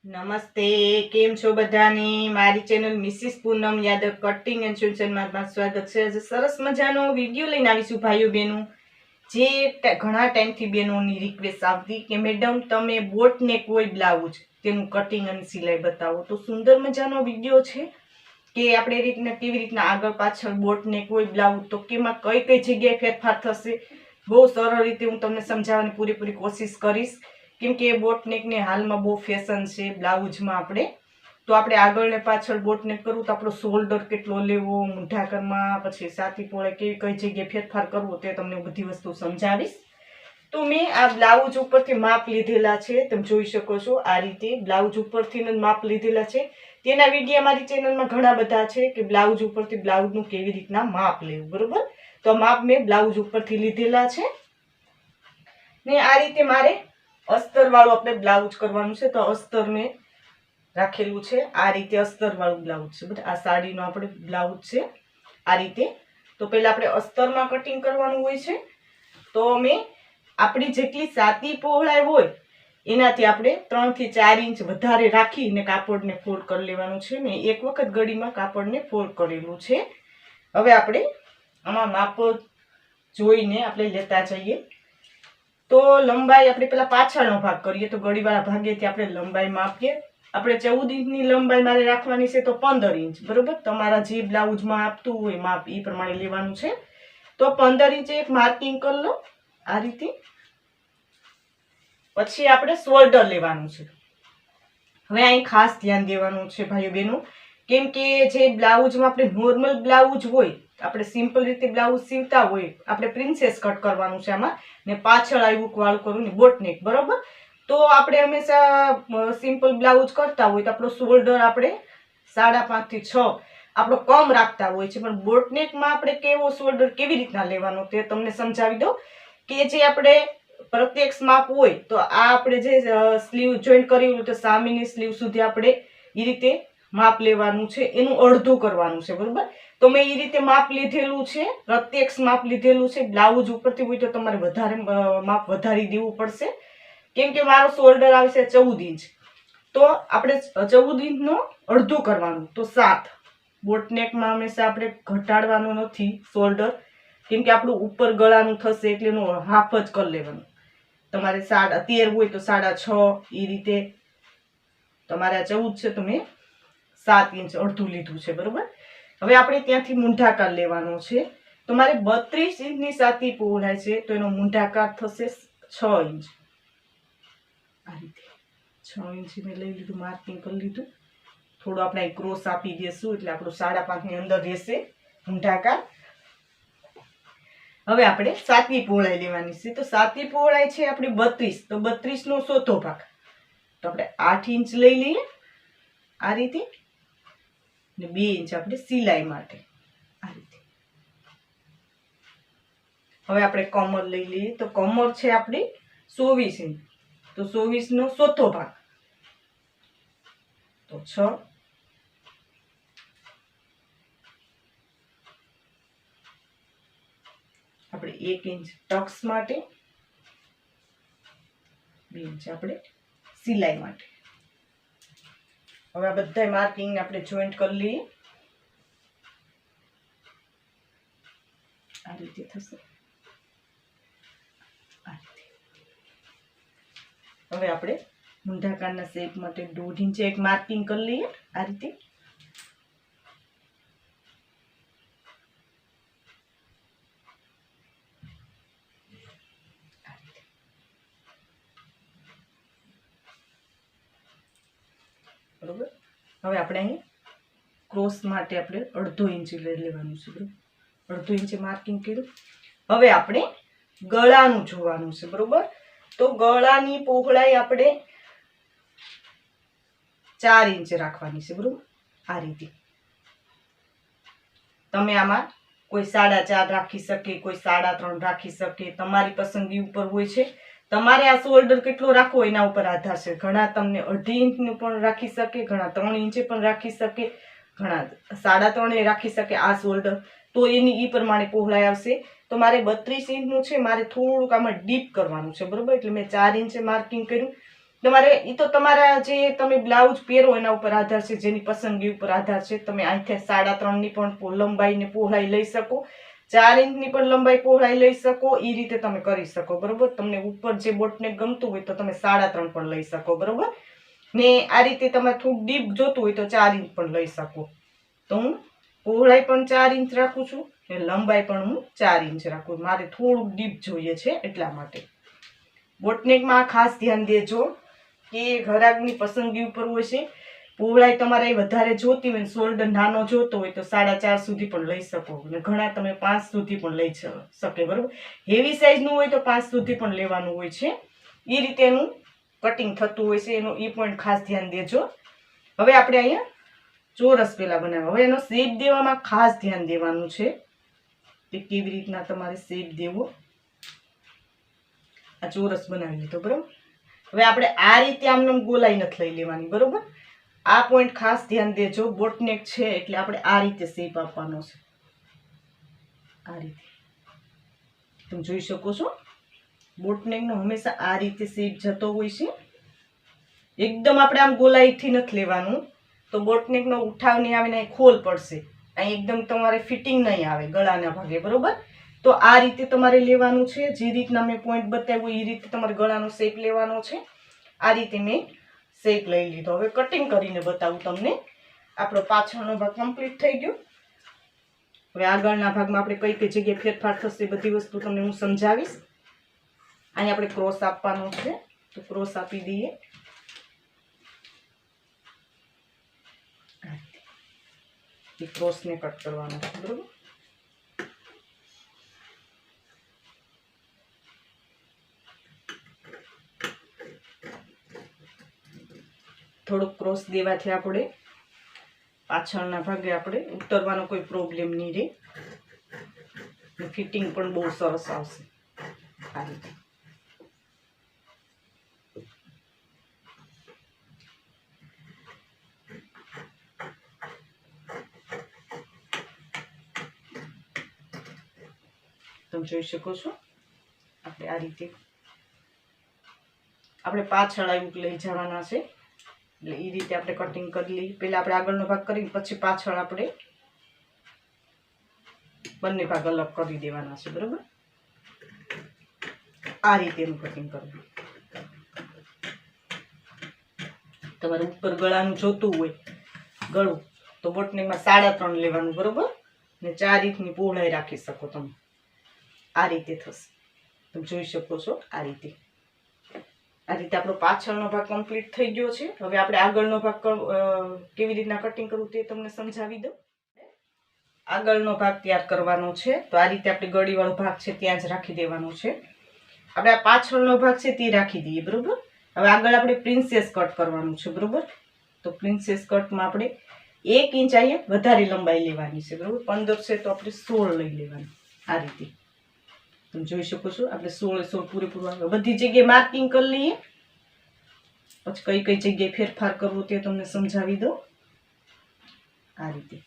નમસ્તે, કેમ છો બધાને? મારી channel Mrs Poonam Yadav cutting and સૂચનમાં સ્વાગત છે. આજે સરસ મજાનો વિડીયો લઈને આવીશું ભાઈઓ બહેનો. જે ઘણા ટાઈમથી બહેનોની રિક્વેસ્ટ આવતી કે મેડમ તમે બોટને કોઈ બ્લાઉઝ તેનું કટિંગ અને સિલાઈ બતાવો. તો સુંદર મજાનો વિડીયો છે કે આપણે રીતના કેવી રીતના આગળ પાછળ બોટને કોઈ બ્લાઉઝ તો કેમાં કઈ કઈ જગ્યાએ ફેરફાર થશે બહુ સરળ રીતે હું તમને સમજાવવાની પૂરેપૂરી કોશિશ કરીશ. કેમ કે બોટનેક ને હાલમાં બહુ ફેશન છે બ્લાઉઝમાં. આપણે આગળ ને પાછળ બોટનેક કરવું તો આપણો શોલ્ડર કેટલો લેવો, મૂંઢાકરમાં પછી સાતી પોળે કેવી કઈ જગ્યાએ ફેરફાર કરવો તે તમને બધી વસ્તુ સમજાવીશ. તો મેં આ બ્લાઉઝ ઉપરથી માપ લીધેલા છે, તમે જોઈ શકો છો. આ રીતે બ્લાઉઝ ઉપરથી જ માપ લીધેલા છે. તેના વિડીયો મારી ચેનલમાં ઘણા બધા છે કે બ્લાઉઝ ઉપરથી બ્લાઉઝનું કેવી રીતના માપ લેવું, બરોબર. તો માપ મેં બ્લાઉઝ ઉપરથી લીધેલા છે ને આ રીતે મારે અસ્તર વાળું આપણે બ્લાઉઝ કરવાનું છે. તો અસ્તર મેં રાખેલું છે. આ રીતે અસ્તર વાળું બ્લાઉઝ છે. બધા આ સાડીનો આપણે બ્લાઉઝ છે આ રીતે. તો પહેલા આપણે અસ્તરમાં કટિંગ કરવાનું હોય છે. તો મેં આપણી જેટલી સાતી પહોળાઈ હોય એનાથી આપણે 3 થી 4 ઇંચ વધારે રાખીને કાપડને ફોલ્ડ કરી લેવાનું છે. મેં એક વખત ગળીમાં કાપડને ફોલ્ડ કરેલું છે. હવે આપણે આમાં માપ જોઈને આપણે લેતા જઈએ. તો લંબાઈ આપણે પેલા પાછળનો ભાગ કરીએ તો ગળીવાળા ભાગેથી આપણે લંબાઈ માપીએ. આપણે 14 ઇંચની લંબાઈ મારે રાખવાની છે તો 15 ઇંચ, બરોબર. તમારા જે બ્લાઉઝમાં આપતું હોય માપ એ પ્રમાણે લેવાનું છે. તો 15 ઇંચે એક માર્કિંગ કરી લો આ રીતે. પછી આપણે શોલ્ડર લેવાનું છે. હવે અહીં ખાસ ધ્યાન દેવાનું છે ભાઈઓ બહેનો, કેમ કે જે બ્લાઉઝમાં આપણે નોર્મલ બ્લાઉઝ હોય, આપણે સિમ્પલ રીતે બ્લાઉઝ સીવતા હોય, આપણે પ્રિન્સેસ કટ કરવાનું છે આમાં, ને પાછળ આવ્યું વાળું કરવું ને બોટનેક, બરોબર. તો આપણે હંમેશા સિમ્પલ બ્લાઉઝ કરતા હોય તો આપણો શોલ્ડર આપણે 5.5 થી 6 આપણો કમ રાખતા હોય છે. પણ બોટનેકમાં આપણે કેવો શોલ્ડર કેવી રીતના લેવાનો તે તમને સમજાવી દઉં. કે જે આપણે પ્રત્યક્ષ માપ હોય તો આ આપણે જે સ્લીવ જોઈન્ટ કરી હોય તો સામેની સ્લીવ સુધી આપણે એ રીતે માપ લેવાનું છે, એનું અડધું કરવાનું છે, બરોબર. તો મેં એ રીતે માપ લીધેલું છે, પ્રત્યક્ષ માપ લીધેલું છે. બ્લાઉઝ ઉપરથી હોય તો તમારે વધારે માપ વધારી દેવું પડશે. કેમ કે મારો શોલ્ડર આવશે 14 ઇંચ, તો આપણે 14 ઇંચનો અડધું કરવાનું. તો 7 બોટનેકમાં હંમેશા આપણે ઘટાડવાનું નથી શોલ્ડર, કેમ કે આપણું ઉપર ગળાનું થશે એટલે એનું હાફ જ કરી લેવાનું. તમારે 13.5 હોય તો 6.5 એ રીતે. તમારે 14 છે તો મેં 7 ઇંચ અડધું લીધું છે, બરોબર. હવે આપણે ત્યાંથી મૂંઢાકાર લેવાનો છે. તો મારે 32 ઇંચની સાતી પહોળાઈ છે તો એનો મૂંઢાકાર થશે 6 ઇંચ. આ રીતે 6 ઇંચ મેં લઈ લીધું, માર્કિંગ કરી લીધું. થોડું આપણે ક્રોસ આપી દઈશું એટલે આપણું 5.5 ની અંદર રહેશે મૂંઢાકાર. હવે આપણે સાતી પહોળાઈ લેવાની છે. તો સાતી પહોળાઈ છે આપણી 32, તો 32 નો ચોથો ભાગ તો આપણે 8 ઇંચ લઈ લઈએ આ રીતે. ને 2 ઇંચ આપણે સિલાઈ માટે આ રીતે. હવે આપણે કમર લઈ લઈએ. તો કમર છે આપણી 24 ઇંચ, તો 24 નો ચોથો ભાગ તો 6. આપણે 1 ઇંચ ટક્સ માટે, 2 ઇંચ આપણે સિલાઈ માટે. હવે આ બધા માર્કિંગ આપણે જોઈન્ટ કરી લઈએ આ રીતે થશે આ રીતે. હવે આપણે મૂંઢાકારના શેપ માટે 1.5 ઇંચે એક માર્કિંગ કરી લઈએ આ રીતે. બરોબર. હવે આપણે અહીં ક્રોસ માટે આપણે 1/2 ઇંચ લઈ લેવાનું છે, બરોબર. 1/2 ઇંચે માર્કિંગ કર્યું. હવે આપણે ગળાનું જોવાનું છે, બરોબર. તો ગળાની પહોળાઈ આપણે 4 ઇંચ રાખવાની છે, બરોબર. આ રીતે તમે આમાં કોઈ 4.5 રાખી શકે, કોઈ 3.5 રાખી શકે, તમારી પસંદગી ઉપર હોય છે. તમારે આ શોલ્ડર કેટલો રાખવો એના ઉપર આધાર છે. ઘણા તમને 2.5 ઇંચનું પણ રાખી શકે, ઘણા 3 ઇંચે પણ રાખી શકે, ઘણા 3.5 રાખી શકે આ શોલ્ડર. તો એની એ પ્રમાણે પહોળાઈ આવશે. તો મારે 32 ઇંચનું છે, મારે થોડુંક આમાં ડીપ કરવાનું છે, બરોબર. એટલે મેં 4 ઇંચે માર્કિંગ કર્યું. તમારે એ તો તમારા જે તમે બ્લાઉઝ પહેરો એના ઉપર આધાર છે, જેની પસંદગી ઉપર આધાર છે. તમે અહીંથી 3.5 ની પણ લંબાઈ ને પહોળાઈ લઈ શકો, 4 ઇંચની પણ લંબાઈ પહોળાઈ લઈ શકો. એ રીતે તમે કરી શકો, બરોબર. તમને ઉપર જે બોટનેક ગમતું હોય તો તમે 3.5 પણ લઈ શકો, બરોબર. ને આ રીતે તમારે થોડું ડીપ જોતું હોય તો 4 ઇંચ પણ લઈ શકો. તો હું પહોળાઈ પણ 4 ઇંચ રાખું છું ને લંબાઈ પણ હું 4 ઇંચ રાખું. મારે થોડુંક ડીપ જોઈએ છે એટલા માટે. બોટનેકમાં ખાસ ધ્યાન દેજો કે ઘરાકની પસંદગી ઉપર હોય છે. પહોળાઈ તમારે વધારે જોતી હોય, શોલ્ડર નાનો જોતો હોય તો 4.5 સુધી પણ લઈ શકો, અને ઘણા તમે 5 સુધી પણ લઈ શકે, બરોબર. હેવી સાઈઝનું હોય તો 5 સુધી પણ લેવાનું હોય છે. એ રીતે એનું કટિંગ થતું હોય છે, એનો એ પોઈન્ટ ખાસ ધ્યાન દેજો. હવે આપણે અહીંયા ચોરસ પેલા બનાવ્યો. હવે એનો શેપ દેવામાં ખાસ ધ્યાન દેવાનું છે કે કેવી રીતના તમારે શેપ દેવો. આ ચોરસ બનાવી લીધો, બરોબર. હવે આપણે આ રીતે આમને ગોલાઈ નથી લઈ લેવાની, બરોબર. આ પોઈન્ટ ખાસ ધ્યાન દેજો. બોટનેક છે એટલે આપણે આ રીતે શેપ આપવાનો છે. આ રીતે તમે જોઈ શકો છો, બોટનેકનો હંમેશા આ રીતે શેપ જતો હોય છે. એકદમ આપણે આમ ગોલાઈથી નથી લેવાનું, તો બોટનેકનો ઉઠાવ નહીં આવે ને ખોલ પડશે. અહીં એકદમ તમારે ફિટિંગ નહીં આવે ગળાના ભાગે, બરોબર. તો આ રીતે તમારે લેવાનું છે. જે રીતના મેં પોઈન્ટ બતાવ્યો એ રીતે તમારે ગળાનો શેપ લેવાનો છે. આ રીતે મેં શેપ લઈ લીધો. હવે કટિંગ કરીને બતાવું તમને. આપણો પાછળનો ભાગ કમ્પ્લીટ થઈ ગયો. હવે આગળના ભાગમાં આપણે કઈ કઈ જગ્યાએ ફેરફાર થશે બધી વસ્તુ તમને હું સમજાવીશ. અહીં આપણે ક્રોસ આપવાનો છે, તો ક્રોસ આપી દઈએ. ક્રોસને કટ કરવાનો છે, બરોબર. થોડોક ક્રોસ દેવાથી આપણે પાછળના ભાગે આપણે ઉતરવાનો કોઈ પ્રોબ્લેમ નહીં રહે, ફિટિંગ પણ બહુ સરસ આવશે. આ રીતે તમે જોઈ શકો છો. આપણે આ રીતે આપણે પાછળ આવ્યું લઈ જવાના છે, એટલે એ રીતે આપણે કટિંગ કરી લઈએ. પહેલા આપણે આગળનો ભાગ કરી પછી પાછળ આપણે બંને ભાગ અલગ કરી દેવાના છે, બરોબર. આ રીતે એનું કટિંગ કરવું. તમારે ઉપર ગળાનું જોતું હોય ગળું તો બોટનેકમાં 3.5 લેવાનું, બરોબર. ને 4 ઇંચની પહોળાઈ રાખી શકો તમે. આ રીતે થશે, તમે જોઈ શકો છો. આ રીતે આપણો પાછળનો ભાગ કમ્પ્લીટ થઈ ગયો છે. હવે આપણે આગળનો ભાગ કેવી રીતના કટિંગ કરવું તે તમને સમજાવી દઉં. આગળનો ભાગ તૈયાર કરવાનો છે, તો આ રીતે આપણે ગળીવાળો ભાગ છે ત્યાં જ રાખી દેવાનો છે. આપણે આ પાછળનો ભાગ છે તે રાખી દઈએ, બરોબર. હવે આગળ આપણે પ્રિન્સેસ કટ કરવાનું છે, બરોબર. તો પ્રિન્સેસ કટમાં આપણે 1 ઇંચ અહીંયા વધારે લંબાઈ લેવાની છે, બરોબર. 15 છે તો આપણે 16 લઈ લેવાની. આ રીતે તમે જોઈ શકો છો. આપણે 16 પૂરેપૂરું બધી જગ્યાએ માર્કિંગ કરી લઈએ. પછી કઈ કઈ જગ્યાએ ફેરફાર કરવો તે તમને સમજાવી દઉં. આ રીતે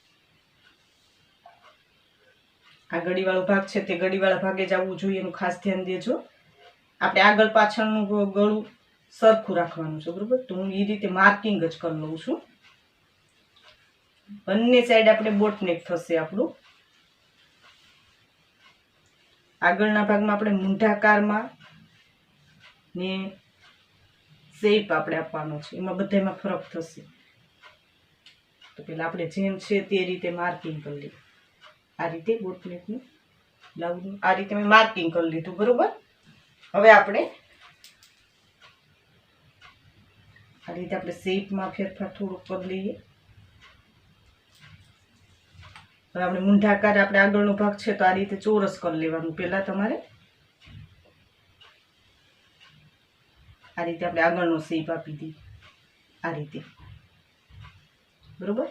આ ગળીવાળો ભાગ છે તે ગળીવાળા ભાગે જ આવવું જોઈએ, એનું ખાસ ધ્યાન દેજો. આપણે આગળ પાછળનું ગળું સરખું રાખવાનું છે, બરોબર. તો હું એ રીતે માર્કિંગ જ કરી લઉં છું. બંને સાઈડ આપણે બોટનેક થશે આપણું. આગળના ભાગમાં આપણે મૂંઢાકારમાં ને શેપ આપણે આપવાનો છે, એમાં બધામાં ફરક થશે. તો પેલા આપણે જેમ છે તે રીતે માર્કિંગ કરી લઈએ. આ રીતે બોટનેકનું બ્લાઉઝનું આ રીતે મેં માર્કિંગ કરી લીધું, બરોબર. હવે આપણે આ રીતે આપણે શેપમાં ફેરફાર થોડુંક કરી લઈએ. હવે આપણે મૂંઢાકાર આપણે આગળનો ભાગ છે તો આ રીતે ચોરસ કરી લેવાનું. પહેલા તમારે આ રીતે આપણે આગળનો શેપ આપી દઈએ. આ રીતે, બરોબર.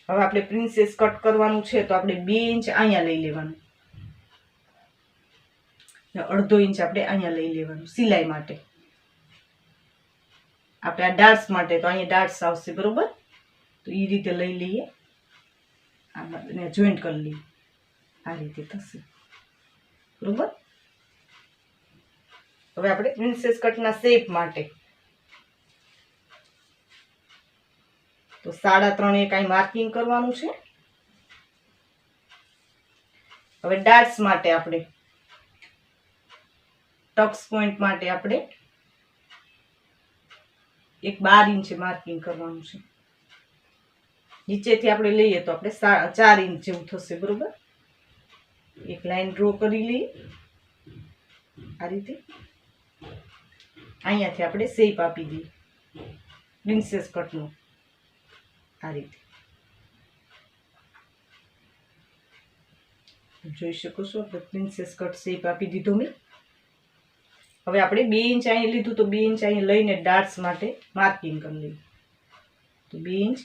હવે આપણે પ્રિન્સેસ કટ કરવાનું છે તો આપણે 2 ઇંચ અહીંયા લઈ લેવાનું, ને 1/2 ઇંચ આપણે અહીંયા લઈ લેવાનું સિલાઈ માટે. આપણે આ ડાર્ટ્સ માટે તો અહીંયા ડાર્ટ્સ આવશે, બરોબર. તો એ રીતે લઈ લઈએ. આ જોઈન્ટ કરી લઈએ. આ રીતે થશે. બરોબર. હવે આપણે પ્રિન્સેસ કટના શેપ માટે તો 3.5 કાંઈ માર્કિંગ કરવાનું છે. હવે ડાર્ટ્સ માટે આપણે ટક્સ પોઈન્ટ માટે આપણે 12 ઇંચ માર્કિંગ કરવાનું છે. નીચેથી આપણે લઈએ તો આપણે 4 ઇંચ જેવું થશે. બરોબર. એક લાઈન ડ્રો કરી લઈએ આ રીતે. અહીંયાથી આપણે શેપ આપી દઈએ પ્રિન્સેસ કટનો આ રીતે. જોઈ શકો છો આપણે પ્રિન્સેસ કટ શેપ આપી દીધો મેં. હવે આપણે 2 ઇંચ અહીં લીધું તો 2 ઇંચ અહીં લઈને ડાર્ટ્સ માટે માર્કિંગ કરી લઈએ. તો 2 ઇંચ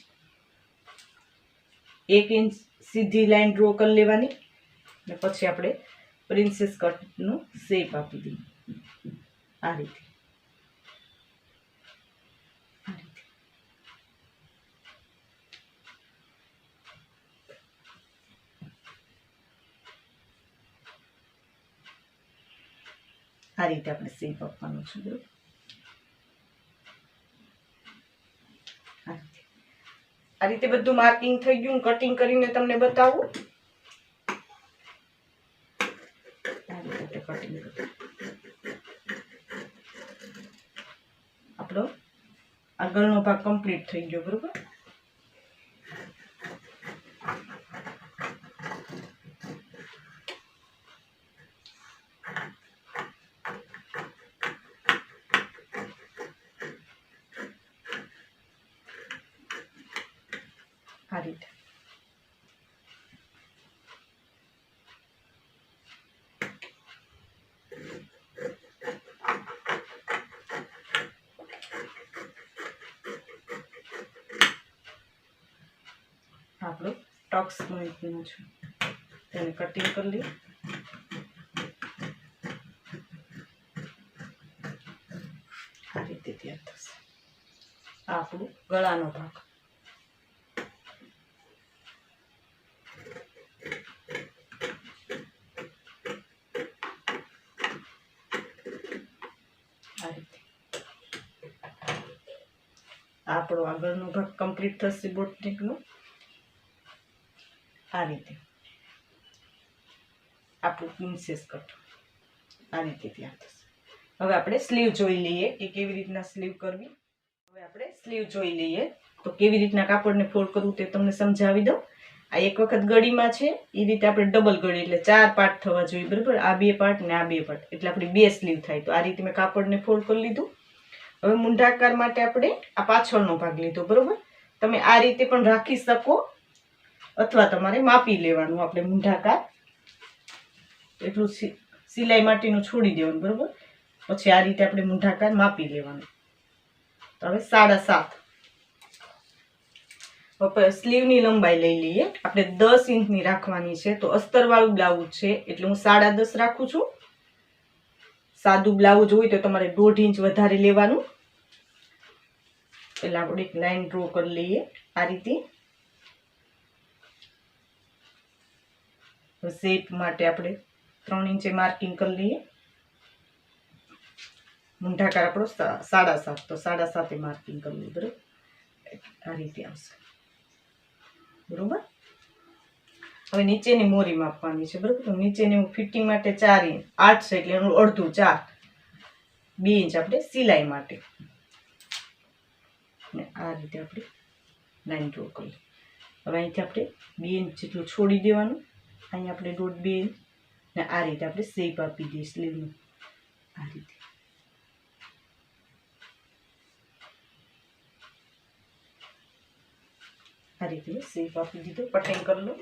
1 ઇંચ સીધી લાઈન ડ્રો કરી લેવાની અને પછી આપણે પ્રિન્સેસ કટનો શેપ આપી દઈએ આ રીતે. આ રીતે આપણે શેપ આપવાનો છે. બરોબર. આ રીતે બધું માર્કિંગ થઈ ગયું. કટિંગ કરીને તમને બતાવું. આ રીતે કટિંગ આપણો આગળનો ભાગ કમ્પ્લીટ થઈ ગયો. બરોબર. આ રીતે આપણો ટક્સ પોઈન્ટનું છે તેને કટિંગ કરી લઈએ. આ રીતે તૈયાર થશે આ આપણું ગળાનો ભાગ. આપણો આગળનો ભાગ કમ્પ્લીટ થશે બોટનેકનો આ રીતે. આપણું પ્રિન્સેસ કટ આ રીતે તૈયાર થશે. હવે આપણે સ્લીવ જોઈ લઈએ કે કેવી રીતના સ્લીવ કરવી. હવે આપણે સ્લીવ જોઈ લઈએ તો કેવી રીતના કાપડને ફોલ્ડ કરવું તે તમને સમજાવી દઉં. આ એક વખત ગળીમાં છે એ રીતે આપણે ડબલ ગળી એટલે 4 પાર્ટ થવા જોઈએ. બરાબર. આ 2 પાર્ટ ને આ 2 પાર્ટ એટલે આપણી 2 સ્લીવ થાય. તો આ રીતે મેં કાપડને ફોલ્ડ કરી લીધું. હવે મૂંઢાકાર માટે આપણે આ પાછળનો ભાગ લીધો. બરોબર. તમે આ રીતે પણ રાખી શકો અથવા તમારે માપી લેવાનું. આપણે મૂંઢાકાર એટલું સિલાઈ માટેનું છોડી દેવાનું. બરોબર. પછી આ રીતે આપણે મૂંઢાકાર માપી લેવાનું. તો હવે 7.5 સ્લીવની લંબાઈ લઈ લઈએ. આપણે 10 ઇંચની રાખવાની છે. તો અસ્તરવાળું બ્લાઉઝ છે એટલે હું 10.5 રાખું છું. સાદું બ્લાઉઝ હોય તો તમારે 1.5 ઇંચ વધારે લેવાનું. એટલે આપણે એક લાઈન ડ્રો કરી લઈએ આ રીતે. શેપ માટે આપણે 3 ઇંચે માર્કિંગ કરી લઈએ. મૂંઢાકાર આપણો 7.5 તો 7.5 માર્કિંગ કરી લઈએ. બરાબર. આ રીતે આવશે. બરોબર. હવે નીચેની મોરી માપવાની છે. બરોબર. તો નીચેની હું ફિટિંગ માટે 4 ઇંચ 8 છે એટલે એનું અડધું 4 2 ઇંચ આપણે સિલાઈ માટે ને આ રીતે આપણે લાઈન ડ્રો કરી. હવે અહીંથી આપણે 2 ઇંચ જેટલું છોડી દેવાનું. અહીં આપણે 1.5 ઇંચ ને આ રીતે આપણે શેપ આપી દઈએ સ્લીવનું આ રીતે. આ રીતે શેપ આપી દીધો. કટિંગ કરી લો.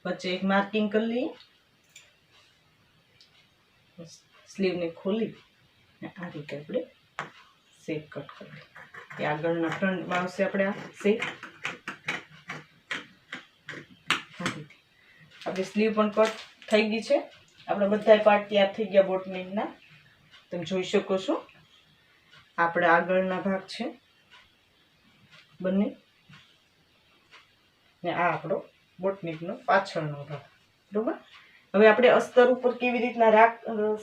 વચ્ચે એક માર્કિંગ કરી લઈએ. સ્લીવને ખોલી આ રીતે આપણે શેપ કટ કરી. એ આગળના ફ્રન્ટમાં આવશે આપણે આ શેપ આપણી સ્લીવ પણ કટ થઈ ગઈ છે. આપણે બધા પાર્ટ તૈયાર થઈ ગયા બોટનેકના. તમે જોઈ શકો છો આપણા આગળના ભાગ છે બંને, ને આ આપણો બોટનેકનો પાછળનો ભાગ. બરોબર. હવે આપણે અસ્તર ઉપર કેવી રીતના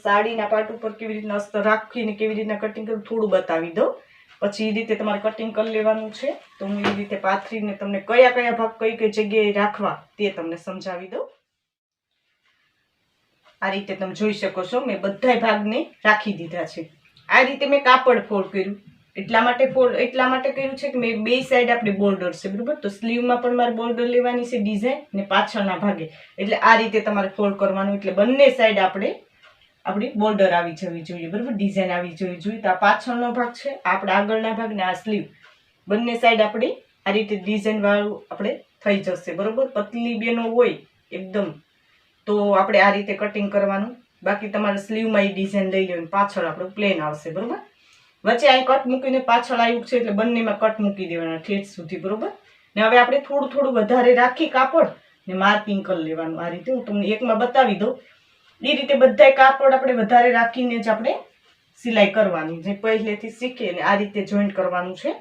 સાડીના પાર્ટ ઉપર કેવી રીતના અસ્તર રાખીને કેવી રીતના કટિંગ કરવું થોડું બતાવી દઉં. પછી એ રીતે તમારે કટિંગ કરી લેવાનું છે. તો હું એ રીતે પાથરીને તમને કયા કયા ભાગ કઈ કઈ જગ્યાએ રાખવા તે તમને સમજાવી દઉં. આ રીતે તમે જોઈ શકો છો મેં બધા ભાગને રાખી દીધા છે. આ રીતે મેં કાપડ ફોલ્ડ કર્યું. એટલા માટે કર્યું છે કે મેં બે સાઈડ આપણે બોર્ડર છે. બરોબર. તો સ્લીવમાં પણ મારે બોર્ડર લેવાની છે ડિઝાઇન, ને પાછળના ભાગે. એટલે આ રીતે તમારે ફોલ્ડ કરવાનું. એટલે બંને સાઈડ આપણી બોર્ડર આવી જવી જોઈએ. બરોબર. ડિઝાઇન આવી જવી જોઈએ. તો આ પાછળનો ભાગ છે, આપણા આગળના ભાગ ને આ સ્લીવ, બંને સાઈડ આપણી આ રીતે ડિઝાઇન વાળું આપણે થઈ જશે. બરોબર. પતલી બેનો હોય એકદમ તો આપણે આ રીતે કટિંગ કરવાનું. બાકી તમારે સ્લીવમાં એ ડિઝાઇન લઈ લેવાની, પાછળ આપણું પ્લેન આવશે. બરોબર. વચ્ચે અહીં કટ મૂકીને પાછળ આવ્યું છે એટલે બંનેમાં કટ મૂકી દેવાના ઠેઠ સુધી. બરોબર. ને હવે આપણે થોડું થોડું વધારે રાખી કાપડ ને માર્કિંગ કરી લેવાનું. આ રીતે હું તમને એકમાં બતાવી દઉં. એ રીતે બધા કાપડ આપણે વધારે રાખીને જ આપણે સિલાઈ કરવાની, જે પહેલેથી શીખીએ ને આ રીતે જોઈન્ટ કરવાનું છે.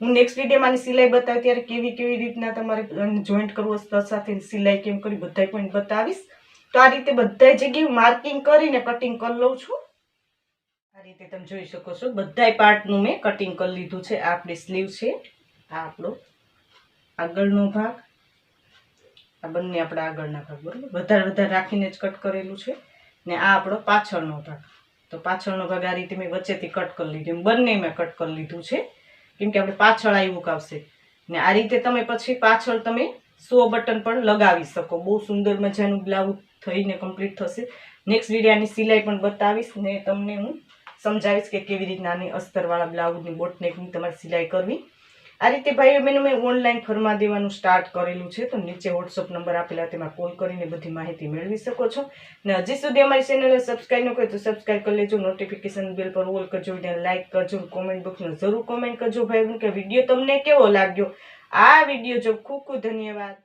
હું નેક્સ્ટ વિડીયોમાં સિલાઈ બતાવી ત્યારે કેવી રીતના તમારે જોઈન્ટ કરવું, અસ્તર સાથે સિલાઈ કેમ કરી બધા પોઈન્ટ બતાવીશ. તો આ રીતે બધા જગ્યાએ માર્કિંગ કરીને કટિંગ કરી લઉં છું. આ રીતે તમે જોઈ શકો છો બધા પાર્ટનું મેં કટિંગ કરી લીધું છે. આ આપણી સ્લીવ છે, આ આપણો આગળનો ભાગ, આ બંને આપણા આગળના ભાગ. બરોબર. વધારે રાખીને જ કટ કરેલું છે. ને આ આપણો પાછળનો ભાગ. તો પાછળનો ભાગ આ રીતે મેં વચ્ચેથી કટ કરી લીધું. બંને મેં કટ કરી લીધું છે કેમ કે આપણે પાછળ આવ્યું આવશે. ને આ રીતે તમે પછી પાછળ તમે 100 બટન પણ લગાવી શકો. બહુ સુંદર મજાનું બ્લાઉઝ થઈને કમ્પ્લીટ થશે. નેક્સ્ટ વિડીયોની સિલાઈ પણ બતાવીશ ને તમને હું સમજાવીશ કે કેવી રીતના આની અસ્તરવાળા બ્લાઉઝની બોટનેકની તમારે સિલાઈ કરવી. આ રીતે ભાઈઓ બહેનો મેં ઓનલાઈન ફરમા દેવાનું સ્ટાર્ટ કરેલું છે. તો નીચે વોટ્સઅપ નંબર આપેલા તેમાં કોલ કરીને બધી માહિતી મેળવી શકો છો. ને હજી સુધી અમારી ચેનલને સબસ્ક્રાઈબ ન કરી તો સબસ્ક્રાઈબ કરી લેજો. નોટિફિકેશન બેલ પર ઓલ કરજો, વિડીયોને લાઇક કરજો, કોમેન્ટ બોક્સમાં જરૂર કોમેન્ટ કરજો ભાઈ કે વિડીયો તમને કેવો લાગ્યો. આ વિડીયો જો ખૂબ ખૂબ ધન્યવાદ.